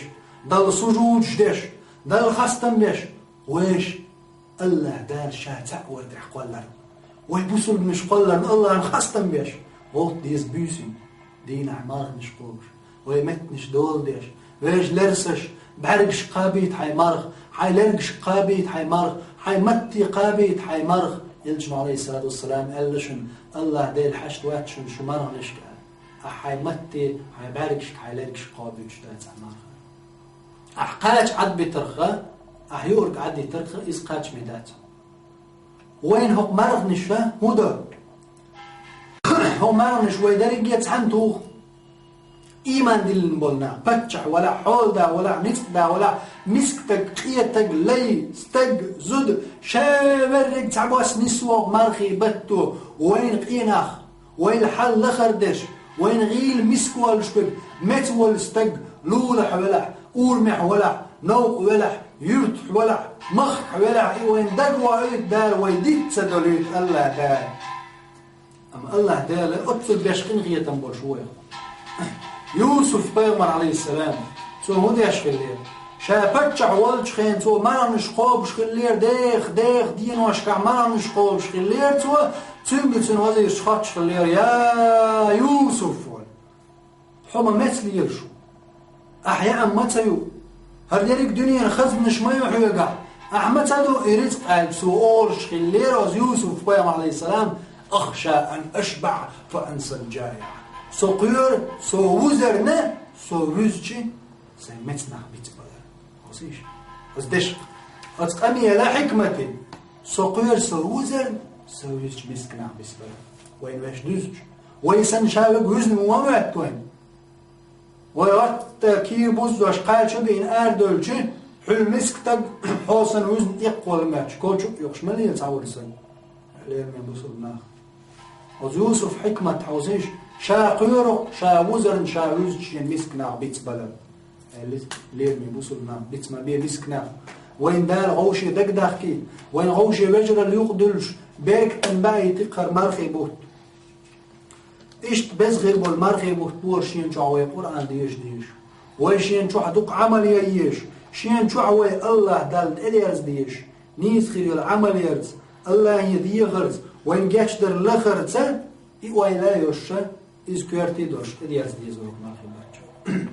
ده السجود ديش ده الخستم ديش ويش الله دال شاتع ورد حقولر ويبوسل مش قولر الله الخستم ديش وقت ديز بيوسين دين عمار نشقوش ويمت نش دول ديش ويش لرسش بعرقش قابيت حي مرغ حي لرقش قابيت حي مرغ حي متي قابيت حي مرغ يلجمع عليه الصلاة والسلام قال لشن الله ديل حشت واتشن شو مرغ لشك حي متي حي بعرقش حي لرقش قابيت شتات عمار أحقاج عد بترخى أحيورك عد ترخى إسقاج مدات وين هو مرغ نشفى هو هو مرغ نشوى داري يتحنتوه إيمان دل نبولنا بتشح ولا حول دا ولا نفق دا ولا مسكتك قيتك لي استق زد شابرك تعبواس نسوق مرخي بتو وين قيناخ وين حل لخردش وين غيل مسكو والشبك مت والستق لولح ولا أورمح ولا نوق ولا يرتح ولا مخ ولا وين دقوا عيد دار ويديت سدوليت الله دار أما الله دار أطفل بيشقين غية تنبول شوية يوسف بيغمر عليه السلام سو هو ديش خلير شابتش عوالج خين سو ما نشقوبش خلير ديخ دين واشكع ما نشقوبش خلير سو تنقل سن وزير شخاتش خلير يا يوسف حما مثل يرشو أحياء متيو هرديرك دنيا خزم نشميو حيوغا أحمد سادو إريد قال سو أورش خلير وز يوسف بيغمر عليه السلام أخشى أن أشبع فأنسى الجائع سو قيور سو وزرنا سو وزجي سي متنا بيت بدر وسيش وزدش أتقني لا حكمتي سقير سوزر سويش بيسكنا بسبب وين باش دوزج ويسن شابك وزن ومعت وين ويغط كير بوز واش قال شو بين آردول شو حل مسك تق حوصن وزن يقوى الماتش كل شو يقش ملي يتصور سن عليه من بوصل ناخ ويوسف حكمة حوزيش شا قيرو شا وزر شا وزج مسكنا بيتس بلد ليه من بوصل ناخ بيتس ما بيه مسكنا وين دال غوشي دق داخكي وين غوشي بجر اللي يقدلش بيك تنبعي تقر مرخي بوت إيش بس غير بول مرخي بوت بور شين شعوي قرآن ديش ويشين شو حدوق عمل ييش شين شعوي الله دال إليرز ديش نيس خير العمل يرز الله يدي غرز وين جاش در لخرز إيوه لا يوش إز كيرتي دوش إليرز ديز ويك مرخي باتشو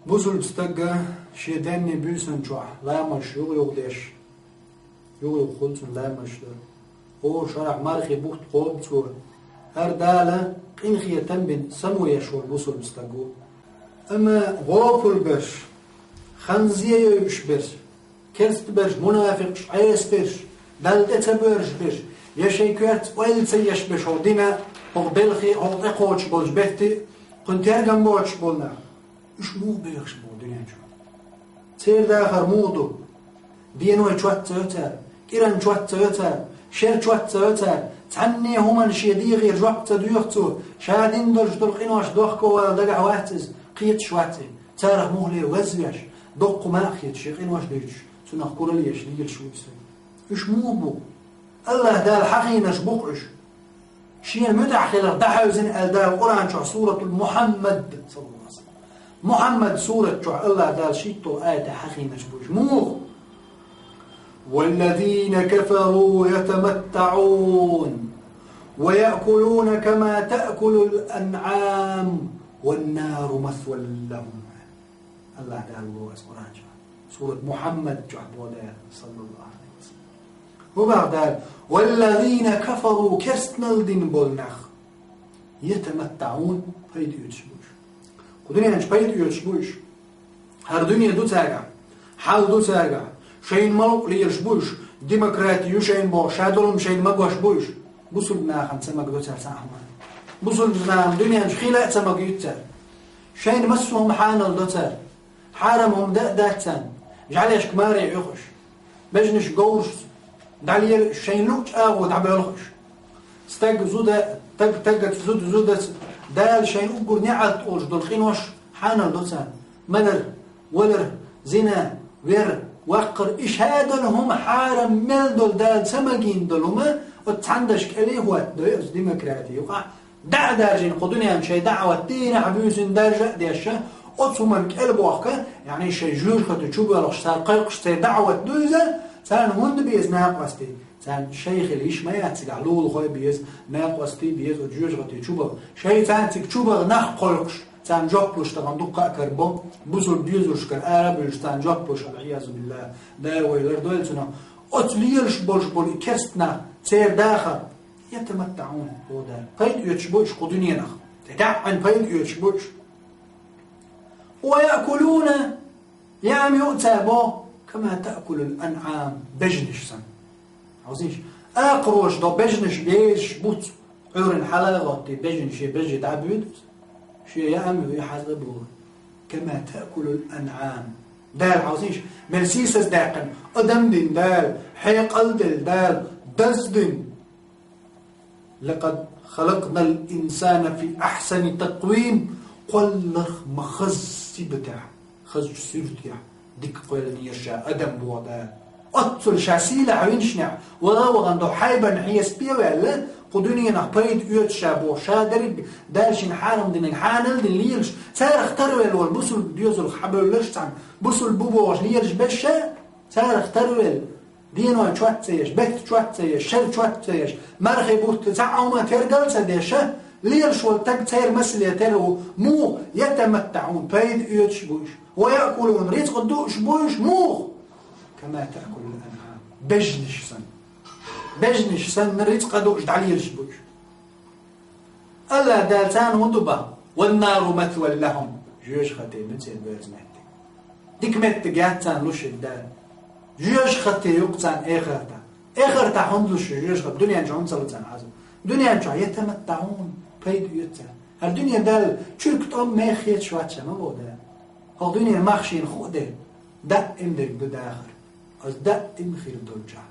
بوصل بستقى شيطاني بيسن شوح لا مش يغدش خلصن لا مش هو شرع مرخي بوخت قوب تور هر دالة قنخية تنبن سمو يشور بوصل بستقو أما غوفل برش خنزية يبش برش كرست برش منافق عيس برش دالدة برش برش يشي كرت ويل سيش برش هو دينا هو بلخي هو اقوش بولش بهتي كنت يرقم بولش بولنا إيش مو بيخش مو دنيا شو سير داخر موضو دينو شوات تيوتر كيران شوات تيوتر شير شوات تيوتر تعني هما الشيدي غير جوات تدويختو شادين درج دلقين واش دوخكو ولا دقع واتز قيت شواتي تارخ مهلي وزيش دقو ما أخيت شيقين واش ديش سنخ كورليش ديل شو يسوي إيش مو بو الله دال حقينش بقعش شين متعخلر دحوزن ألدال القرآن شو سورة محمد صلى الله عليه وسلم محمد سورة شو الله دال شيتو آية حقينش بوش مو والذين كفروا يتمتعون ويأكلون كما تأكل الأنعام والنار مثوى لهم الله تعالى القرآن سورة محمد صلى الله عليه وسلم وبعد والذين كفروا كرستنالدين بولنخ يتمتعون بيد يتشبوش قدرين انش بيد يتشبوش هر دنيا دو تاقع حال دو تاقع شين ملوك ليرشبوش ديمقراطي شين بو شادولم شين مقوش بوش بوصل بناخن سمك دو تاقع ساحمان بوصل بناخن دنيا انش خيلاء سمك يتاقع شين مسوهم حانل دو تاقع حارمهم داتان جعليش كماري يخش بجنش قورش دعلي شين لوش اغو دعبي يلخش استاق زودة تقت زودة دال شين اقر نعت اوش دولخين وش حانل دو تاقع مدر ولر زنا وير وقر إشهاد لهم حارم مل دول دال سمجين دولهما وتعندش كليه هو دويس ديمقراطي يقع دع دارجين قدنيا شيء دعوة تين عبيوسين درجة ديشة أتصمم كلب وقع يعني شيء جوج خد تشوف ولا شتار قيقش دعوة دوزة سان هند بيز ناقصتي سان شيخ الليش ما يعتق علول خوي بيز ناقصتي بيز وجوج خد تشوف شيء سان تشوف نخ قيقش سان جوبلوش طبعا دقة كربون بوزول بيزوش كر عربي سان جوبلوش العياذ بالله دا ويلر دولتنا أتليلش بولش بول كستنا سير داخل يتمتعون بودا قيد يتشبوش قدنيا نخ تتعن قيد يتشبوش ويأكلون يام يؤتابو كما تأكل الأنعام بجنش سن عاوزينش أقروش دو بجنش بيش بوت عورن حلاغتي بجنش بجي دعبيد شيء يعمل يحاسبوه كما تأكل الأنعام دال عاوزينش مرسيسس داقن أدم دين دال حيقل دال دزدن لقد خلقنا الإنسان في أحسن تقويم قل مخزي بتاع خز سيرتيا ديك قيلني يشاء أدم بوضع أطل شاسيلة عوينشنع ولا وغندو حيبا نحيس بيا ولا قدوني نحبيد يوت شابو شادرق دالشين حارم دين حانل دين ليلش سار اخترول والبسل ديوزل حبل لشتعن بسل بوبوش ليلش بشا سار اخترول دينو شوات سيش بيت شوات سيش شر شوات سيش مرخي بوت تسعو ما ترقل سديشا ليلش والتق سير مسل يتلو مو يتمتعون بيد يوت شبوش ويأكلون رزق دوش بوش مو كما تأكل الأنعام بجنش سن رزق دوش دعليلش بوش الله دالتان ودبا والنار مثوى لهم جيش خطي بنسين بيرزمهتي ديك مت جاتان لوش الدال جيش خطي يقتان آخرتا هندلوش جيش خط دنيا نجون صلتان عزم دنيا نجون يتمتعون بيد يتان الدنيا دال تشرك طم ما خيت شواتشا ما بودا هو دنيا مخشين خوده دائم درك بداخر از دائم خير دولجا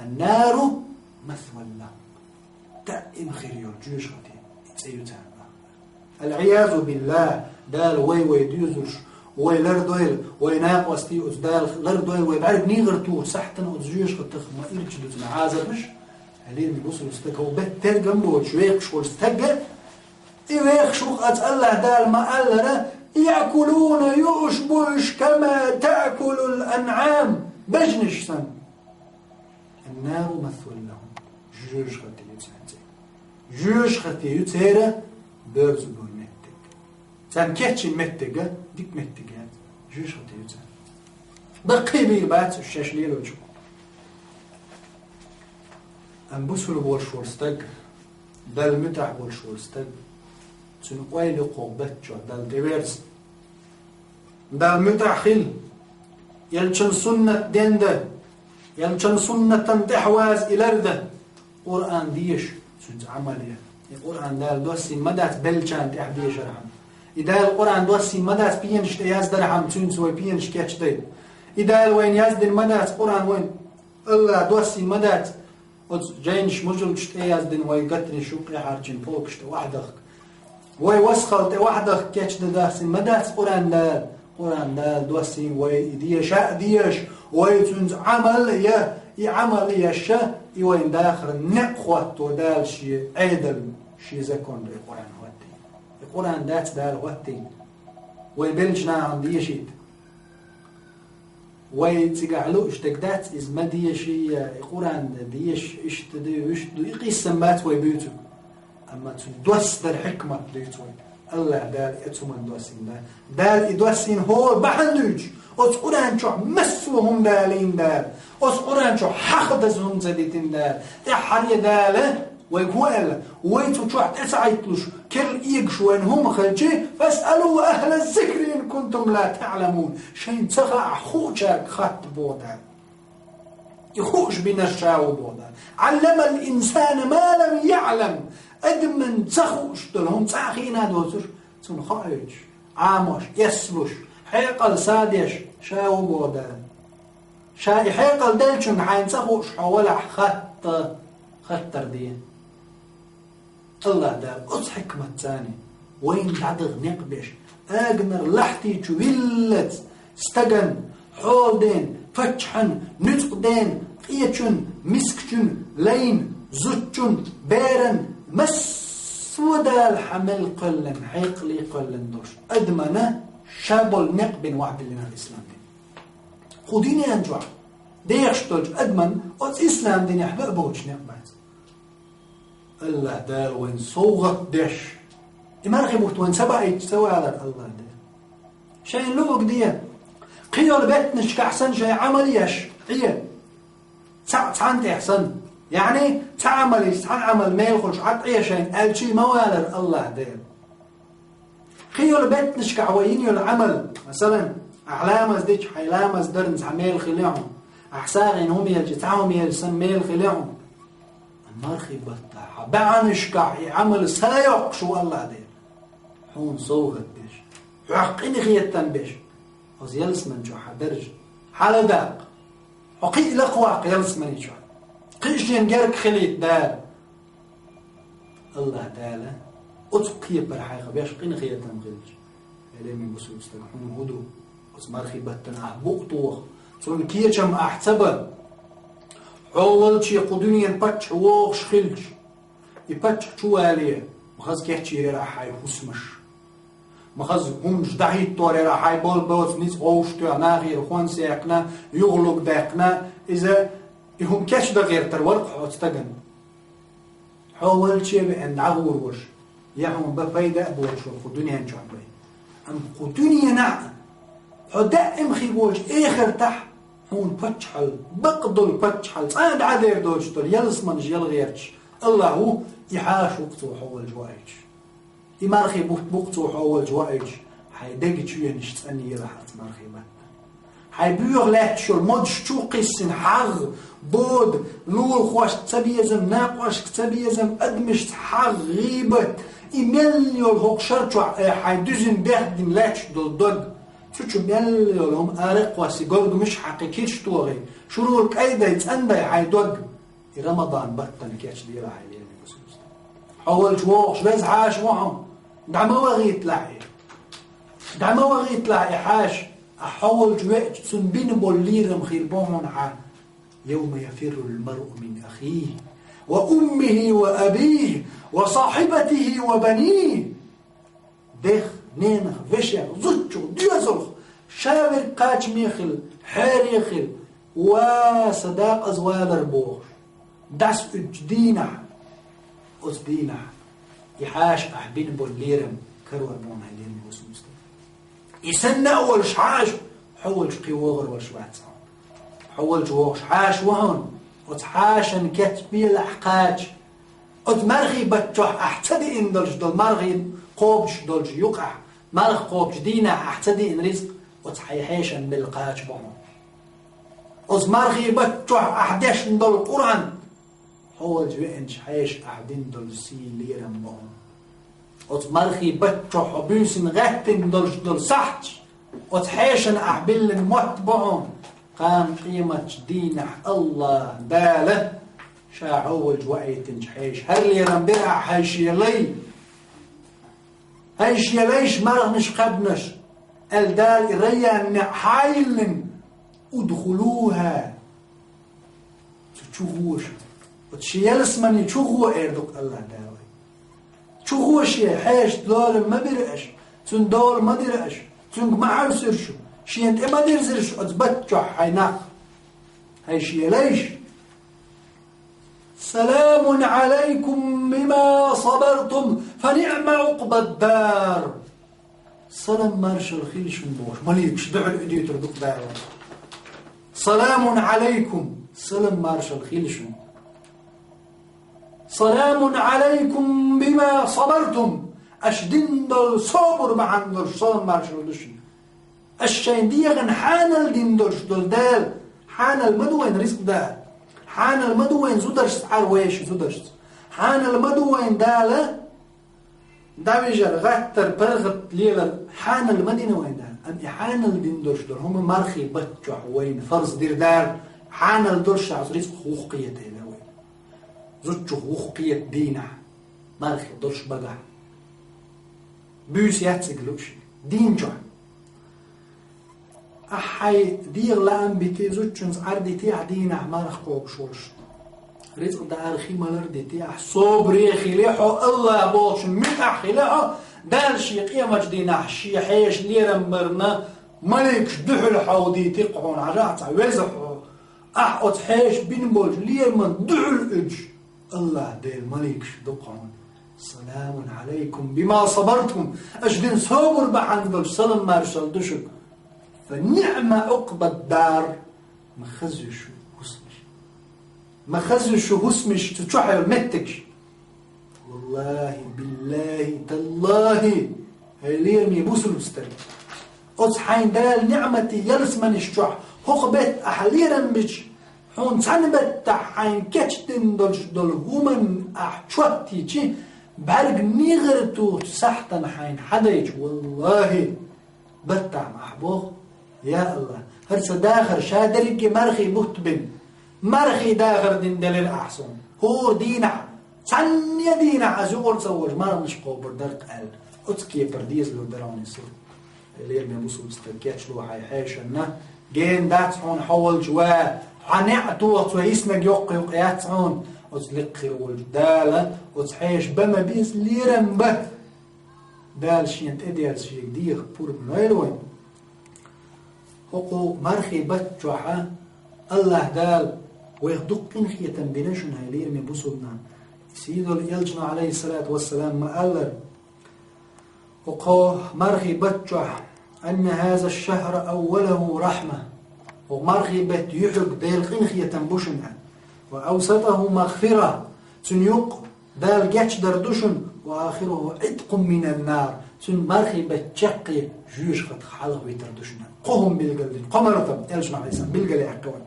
النار مثوى لهم دائم خير يرجوش خطي يتسيوتان العياذ بالله دال وي ديوزوش وي لردويل وي ناقوستي أز دال لردويل وي بعرف نيغرتو سحتن أز جيوش خطخ ما إرجدوت معازر مش عليه بيبصر استقى وبتر جنبه شويق شو استقى إيويق شو الله دال ما قال يأكلون يشبش كما تأكل الأنعام بجنش سن النار مثوى لهم جيوش خطي يتسانتي جيوش خطي يتسيرا بيرز بول متك سان كيتشن متك ديك متك جيوش خطي يتسان بقي بيبات الشاش ليلو جو أم بسول بول شورستك دال متح بول شورستك سن قويل قوبتشو دال ديبيرس دال متح خيل يلشن سنة دنده يلشن سنة تنتحواز إلرده قرآن ديش سنت عملية القرآن دال دوسي مدات بلشان تحدي شرحم إذا القرآن دوسي مدات بينش تياز درحم تنسوي بينش كاتش ديد إذا وين يازدن مدات قرآن وين الله دوسي مدات جاينش مجلش تياز دن وي قتني شوقي حارجين فوقشت وحدك وي وسخلت وحدك كاتش داسي مدات قرآن دال دوسي وي ديش ديش وي تنز عمل يعمل يشا يوين داخل نقوت ودال شي عدل شي زكون القرآن هوتي القرآن دات دال هوتي ويبلجنا عندي شيء ويتقعلو اشتقدات إز ما ديشي القرآن ديش اشتدي يقيسم بات ويبيتو أما تدوس در حكمة ديتوي الله دال اتمن دوسين دال ادوسين هو بحندوج اوس قرآن شو مسوهم دالين دال اوس قرآن شو حقدزهم زديتين دال تحري داله ويقول ويتو شو تسعيتلوش كل يقشوا انهم خلجي فاسألوا أهل الذكر إن كنتم لا تعلمون شين تغع خوشك خط بودا يخوش بنشاو بودا علم الإنسان ما لم يعلم أدمن تخوش دلهم تاخينا دوتر تون خارج عامش يسلوش حيقل سادش شاو بودا شاي حيقل دلشن حين تخوش حوالح خطر دين الله دال أص حكمة تاني وين تعدغ نقبش أجنر لحتي جويلت استجن حول دين فتحن نطق دين قيتشن مسكشن لين زوتشن بيرن مسودا الحمل قلن حيقلي قلن دوش أدمنا شابل نقبن وعد لنا الإسلام دين خديني أنجوع ديخشتوج أدمن أص إسلام دين يحبق بوش نقبات الله دال وين صوغت دش إمارخي بوت وين سبعي تسوي على الله دال شيء لوق دي قيل بيتنش كأحسن شيء عمليش هي تعانت أحسن يعني تعمل عمل ما يخرج عطية شيء الشيء موالر الله دال قيل بيتنش كعوين العمل مثلا أعلام ديش حيلام درنز عميل خليهم أحساغين هم يلجتعهم يلسن ميل خليهم مارخي بطاحة بعنشكع عمل سايق شو الله دير حون صوغت بيش حقيني خيتن بيش وز يلسمن شو حدرج حال داق حقي لقواق يلسمن شو قيش ينجرك خليت دال الله دالا أتقي برحيقة بيش قيني خيتن خليج إليمي بسوط استقحون هدو وز مارخي بطاحة بوقتوخ سون كيشم أحتبه أول شيء قدوني ينبتش ووغش خلج يبتش شو عليه مخز كيحكي راح يحسمش مخز همش دعيت طوري راح يبول بوت نيس غوشتو ناغير خوان سيقنا يغلق داقنا إذا يهم كاش دا غير ترورق حوستقن أول شيء بأن عغور وش يعم بفايدة بوشو قدوني ينشو بي أم قدوني ينع دائم خيبوش آخر تحت هون فتحل بقدل فتحل صاد عذير دوشتل يلسمنج يلغيرش الله هو يحاش وقتو حول جوائج يمارخي بوقتو حول جوائج حيدق شوية نشتاني راح تمارخي بات حيبيغ لاتشو المدش توقسن حغ بود لول خواش تبيزم ناقواش تبيزم أدمش حغ غيبت إمليول هوك شرطو حيدوزن بيخدم لاتش دول دوغ شو مليول هم أرق واسي قولوا مش حقيقيش توغي شروك أيضا يتأندى حيدوغ رمضان بطن كيش ديرا حيلين حول جوغش بيز حاش وهم دعما وغيت لاعي دعما وغيت لاعي حاش أحول جوغش سنبين بوليرم خيربون يوم يفر المرء من أخيه وأمه وأبيه وصاحبته وبنيه دخ نينخ فشيخ زجو ديوزلخ شاور قاش ميخل حاريخل وصداق أزوال ربوخ داس اجدينع أصدينع يحاش أحبين بوليرم كرور مون هيلين وسمستر يسنى أول شعاش حول شقي وغر والشوات حول جوغش حاش وهون وتحاشن كتبي الأحقاج مرغي بتوح أحتدي إن دلج دل مرغي قوبش دلج يقع مرغ قوبش دينا أحتدي إن رزق وتحيحيشن بالقاج بهم مرغي بتوح أحدش دل القرآن حول جوئنش حيش أحدين دل سيليرن بهم مرغي بتوح بيسن غهتن دلج دل سحت وتحيشن أحبلن موت بهم قام قيمة دينح الله باله شاعول جوائت نجحيش هل لي رنبرع هايشي لي هايشي ليش مرغنش قبنش الدال ريان حايل ادخلوها تشوفوش وتشيلس من يشوفوا ايردك الله داوي تشوفوش يا حاش دول ما برقش تن دول ما درقش تن ما عرسرشو شينت ما درزرش اتبتشو حيناق هايشي ليش سلام عليكم بما صبرتم فنعم عقبى الدار سلام مارشال خيلش نبوش مليكش دعو الاديو تردق دعوة سلام عليكم سلام مارشال خيلش سلام عليكم بما صبرتم أشدين دل صبر معندر سلام مارشال دشي الشين ديغن حانل دين درش دل دال حانل مدوين رزق دال حانل مدوين زودرش عرويش زودرش حانل مدوين دالة دابيجر غاتر برغت ليلة حانل مدينة وين دال أم حانل دين درش دل هم مرخي بتجح وين فرز دير دال حانل درش رزق حقوقية هنا وين زوج حقوقية دينه مرخي درش بقى بيوس ياتسقلوش دين جح أحي دير لام بتي زوجنز عردتي عدينا مرخ قوب شورش رزق دار خيمة لردتي صبري خليحو الله بوش متع خليحو دار شي قيمة جدينا شي حيش ليرم مرنا ملك دحل حودي تقعون عجعت وزحو أحقت حيش بين بوش ليرمن دحل إج الله دير ملك دقعون سلام عليكم بما صبرتم أجدين صبر بحندل سلام مارشال دشك فنعم عقبى الدار مخزش هسمش مخزش هسمش تتشحي متكش والله بالله تالله هلير ميبوس المستري أصحين دال نعمتي يلس من الشح هقبت أحليرا بش حون سنبت حين كتشتن دل هومن أحشوتي چي بارق نيغرتو سحتا حين حديج والله بتع محبوغ يا الله هرس داخر شادرك مرخي مهتبن مرخي داخر دين دليل أحسن هو دينع ثانية دينع أزول سوج مرة مش قوبر درق قال أتكي برديز لو دراني سور اللي يرمي بوصل مستكيتش لو حيحيشنا جين داتعون حول جوا حنعتو وتوهيسنا يوقي يقياتعون وتلقي والدالة وتحيش بما بيس ليرم به دال شينت اديال شيك ديغ بور منويلوين هقو مرخي بتجوحا الله دال ويخدقين خية بنشن هايلير من بسودنا سيدو يلجنا عليه الصلاة والسلام ما قال هقو مرخي بتجوح أن هذا الشهر أوله رحمة ومرخي بتيحق ديل خية بشنها وأوسطه مغفرة تنيق دال جاتش دردشن وآخره عتق من النار سن مرخي بتشقي جوش خط حلق ويتردشنا قهم بالقلب قمرتم يلجمع الإنسان بالقلب يحكوان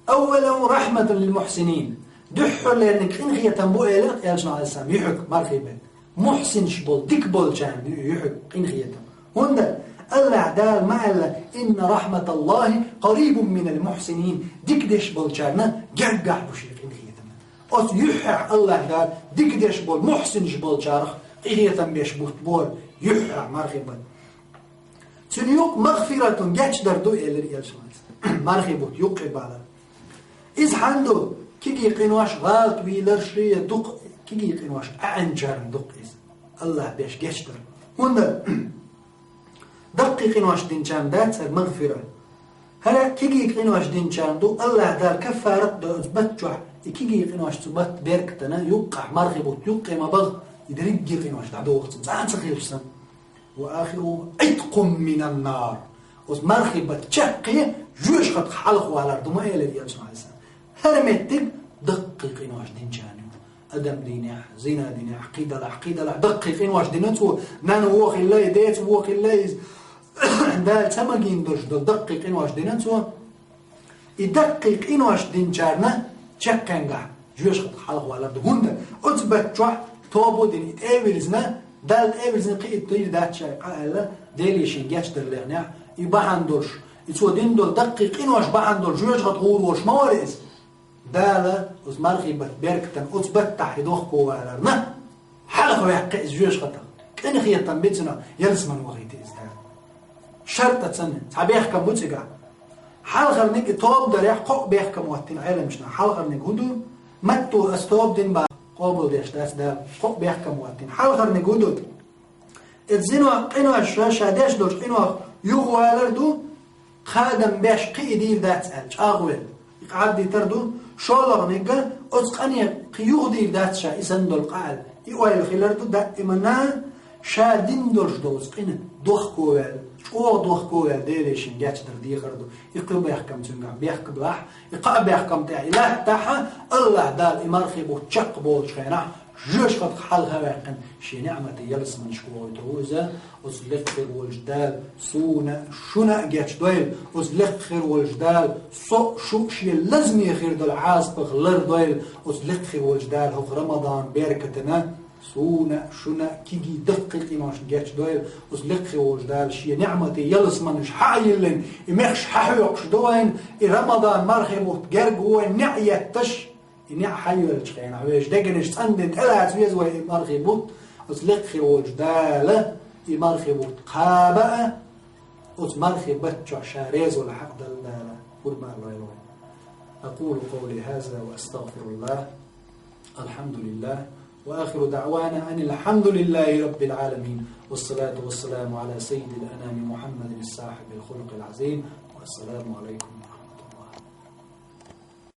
أولا رحمة للمحسنين دحو لأنك إن هي تنبوء إليك يلجمع الإنسان يحك مرخي بل محسن شبول ديك بول جان يحك إن هي تنبوء هنا الله دال مع الله إن رحمة الله قريب من المحسنين ديك ديش بول جانا جرقح بشيك إن هي تنبوء أس يحح الله دال ديك ديش بول محسن شبول جارخ إن هي تنبوء بول يحح مرخي بل سنيوك مغفرة جاتش دردو إلى يلجمع مرخي بول يقب على إذ حندو كيجي قنواش غالط ويلرشرية دق كيجي قنواش أعنجر دق إذ الله بيش جشتر هنا دقي قنواش دين جام دات سر مغفرة هلا كيجي قنواش دين جام دو الله دار كفارت دو أثبتجح كيجي قنواش تبت بيركتنا يوقع مرغبوت يوقع مبغ يدريجي قنواش دعدو وقت زعان سخير سن وآخره عتق من النار ومرغبت شقي جوش خط حلق على الأرض ما إلى يجمع الإنسان هرمتك دقيق إنواش دين جانو أدم دينيح زنا دينيح عقيدة لا دقيق إنواش دينتو نانو هو خلاي ديت هو خلاي عندها تماجين درج دقيق إنواش دينتو يدقيق إنواش دين جارنا تشكنجا جوش خط حلق على الأرض هند أثبت جح توبو دين إيفرزنا دال إيفرزنا قيد طير دات شيء قال ديليشين جاش درلنا يبقى عندوش يتودين دول دقيق إنواش بقى عندوش جوش خط غور وش موارس دالا وز مرغي بتبركتن أثبت تحدوخ كوالرنا حلقة ويحقق جوش خط كأن خيطان بيتنا يلزمن وغيتي إزدار شرطة سنة تعبيح كم بوتيقع حلقة نيك توب دار يحقق بيح كم واتين عيلة مشنا حلقة نيك هدو متو استوب دين با قابل ديش داس دا قق بيح كم واتين حلقة نيك هدو اتزينوا قينوا الشاشة داش دوش قينوا يغوالر دو خادم بيش قيدير دات سألج أغوال يقعد تردو شولغ نيجا أتقني قيودي ذات شا إسندل قال يوال خلردو دائما شادين درج دوز قين دوخ كوال شو دوخ كوال ديليشين جاتش دردي خردو يقلب يحكم تنقع بيحكم لاح يقعد بيحكم تاعي لا تاعها الله دال إمارخي بو تشق بول شخينا جوش قد حالها واقن شي نعمة يلس من شكوه توزا وزلخر والجدال سونا شنا جاتش دويل وزلخر والجدال شو شي لازم يخير دول عاز بغلر دويل وزلخر والجدال هو رمضان بيركتنا سونا شنا كيجي دقيق إماش جاتش دويل وزلخر والجدال شي نعمة يلس من شحايلن إمخش حيوقش دوين رمضان مرخبوت جرجوين نعية تش إني حيو الشقين عويش دقنش تندن تلات ويزوي إمارخي بوت وتلقي وجدالة إمارخي بوت قابة وتمارخي بتشع شاريز ولا حق دلالة ورما الله يلوي أقول قولي هذا وأستغفر الله الحمد لله وآخر دعوانا أن الحمد لله رب العالمين والصلاة والسلام على سيد الأنام محمد الصاحب الخلق العظيم والسلام عليكم